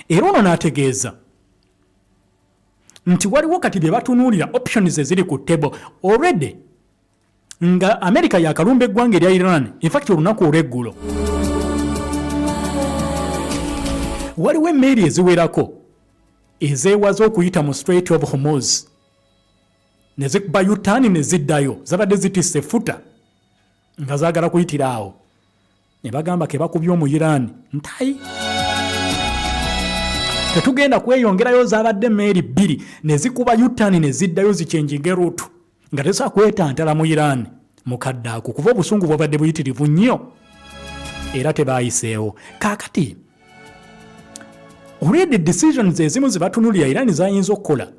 Era ono n'ategeeza nti waliwo kati bye batunuulira options eziri ku table already nga America yakalumba eggwanga erya Iran. In fact olunaku olw'eggulo waliwo emmeeri eziwerako ezeewaza okuyita mu Strait of Hormuz ne zikuba yutaani ne ziddayo, zabadde zitisse futa nga zaagala kuyitira awo, ne bagamba ke bakubye mu Iran ntayi tetugenda kweyongerayo. Zabadde emmeeri bbiri ne zikuba yutaani ne ziddayo zichenjinga eruutu nga tesobola kwetantala mu Iran mukadde ako kuva obusungu bwabadde buyitirivu nnyo era tebaayiseewo. Kaakati already decisions ezimu ze batunulira Iran zayinza okukola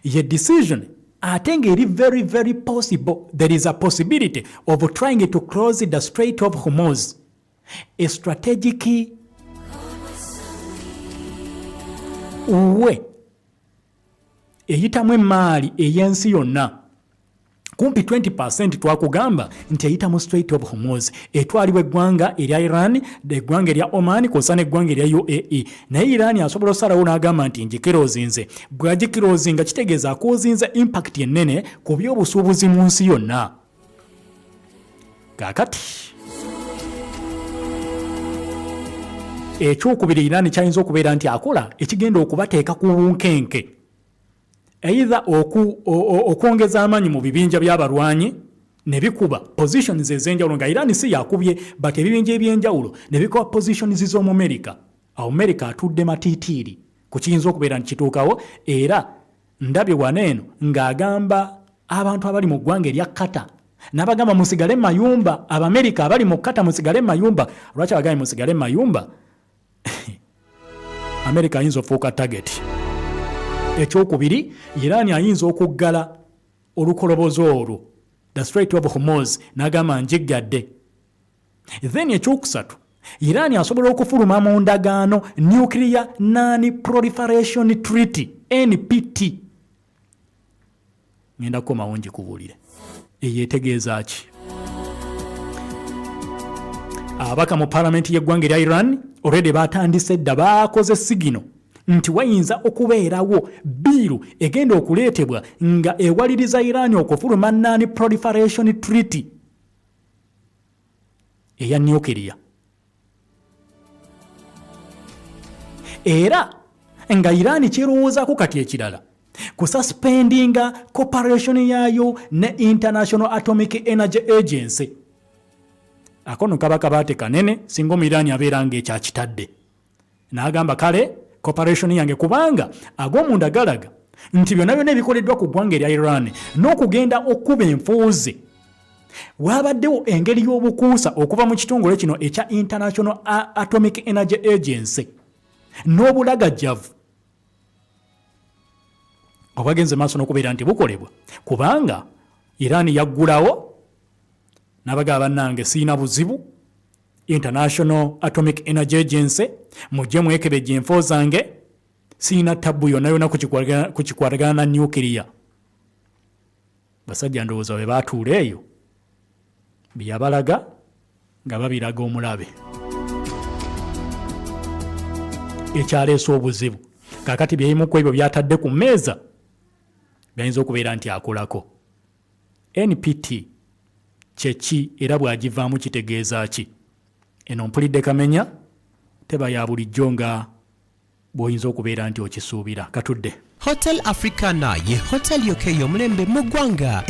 ye decision ate ng'eri very very possible. There is a possibility of trying to close the Strait of Hormuz, a strategic way eyitamu emaali ey'ensi yonna. Kumpi 20% twakugamba nti eyitamu Strait of Hormuz etwalibwa eggwanga erya Iran, eggwanga erya Oman kw'ossa n'eggwanga erya UAE. Naye Iran asobola osalawo n'agamba nti ngikirozinze. Bw'agikirozinga kitegeeza akoozinze impact ennene ku by'obusuubuzi mu nsi yonna. Kaakati ekyokubiri Iran kyayinza okubeera nti akola ekigenda okubateeka ku bunkenke, either okwongeza amaanyi mu bibinja by'abalwanyi ne bikuba positions ez'enjawulo nga Iran si yakubye but ebibinja eby'enjawulo ne bikuba positions z'omu America. Awo America atudde matitiiri ku kiyinza okubeera nti kituukawo. Era ndabye waneeno ng'agamba abantu abali mu ggwanga erya Qatar n'abagamba musigale mayumba. Abamerika abali mu Qatar musigale mayumba. Lwaki abagambye musigale mayumba? America ayinza ofuuka target. Ekyokubiri Iran ayinza okuggala olukolobozo olwo the Strait of Hormuz n'agamba njiggadde. Then ekyokusatu Iran asobola okufuluma mu ndagaano Nuclear Non-Proliferation Treaty NPT. Ngenda kukomawo ngikubuulire eyetegeeza ki. Abaka mu parliament y'eggwanga erya Iran already batandise dda baakoze sigino nti wayinza okubeerawo biiru egenda okuleetebwa nga ewaliriza Iran okufuluma Non-Proliferation Treaty eya nuclear. Era nga Iran kirowoozaako kati ekirala kususpendinga cooperation yaayo ne International Atomic Energy Agency. Akono kabaka baate kanene singo Iran abeera ng'ekyakitadde. N'agamba kale cooperation yange kubanga ag'omunda galaga nti byonna byonna ebikoleddwa ku ggwanga erya Iran n'okugenda okuba enfuuzi waabaddewo engeri y'obukuusa okuva mu kitongole kino ekya International Atomic Energy Agency n'obulagajjavu obwagenze maaso n'okubeera nti bukolebwa kubanga Iran yaggulawo n'abagamba bannange siina buzibu International Atomic Energy Agency mujje mwekebejja enfo zange siina tabu yonna yonna kukikwatagana na nuclear. Basajja ndowooza bwe baatuula eyo byabalaga nga babiraga omulabe ekyaleese obuzibu. Kaakati byeyimu ku ebyo byatadde ku mmeeza byayinza okubeera nti akolako. NPT kyeki era bw'agivaamu kitegeeza ki? Eno mpulidde kamenya teba ya bulijjo nga bw'oyinza okubeera nti okisuubira. Katudde. Hotel Africana ye hotel yokeyo mulembe mu ggwanga.